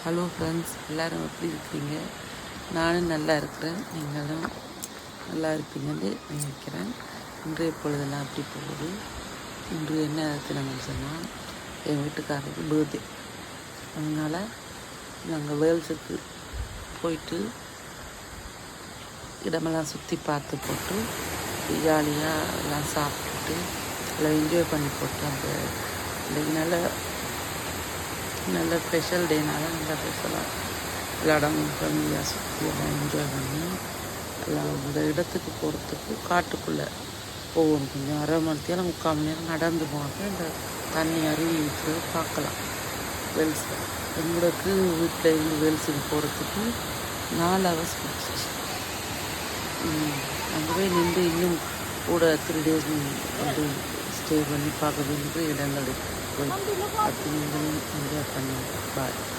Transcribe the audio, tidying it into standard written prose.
Hello friends, எல்லோரும் எப்படி இருக்கிறீங்க? நானும் நல்லா இருக்கிறேன், நீங்களும் நல்லா இருப்பீங்கன்னு நினைக்கிறேன். இன்றைய பொழுதெல்லாம் அப்படி போகுது. இன்று என்ன தினம்னு சொன்னால் என் வீட்டுக்காரருக்கு பர்த்டே. அதனால் நாங்கள் வேல்ஸுக்கு போயிட்டு இடமெல்லாம் சுற்றி பார்த்து போட்டு ஜாலியாக எல்லாம் சாப்பிட்டுட்டு எல்லாம் என்ஜாய் பண்ணி போட்டு அந்த இன்றைக்கு நல்ல ஸ்பெஷல் டேனால நல்லா ஸ்பெஷலாக எல்லா இடமும் ஃபேமிலியாக சுற்றி எல்லாம் என்ஜாய் பண்ணி எல்லாம் அந்த இடத்துக்கு போகிறதுக்கு காட்டுக்குள்ளே போகணும். கொஞ்சம் அரை மணி நேரம் 3/4 மணி நேரம் நடந்து போனால் இந்த தண்ணி அருவி இருக்கிறத பார்க்கலாம். வெல்ஸில் எங்களுக்கு வீட்டில் இருந்து வெல்ஸுக்கு போகிறதுக்கு 4 ஹவர்ஸ் பிடிச்சிச்சு. அங்கே போய் நின்று இன்னும் கூட 3 days வந்து ஸ்டே பண்ணி பார்க்க வேண்டிய இடங்கள் போய் அது நீங்களும் என்ஜாய் பண்ணுங்க. பாய்.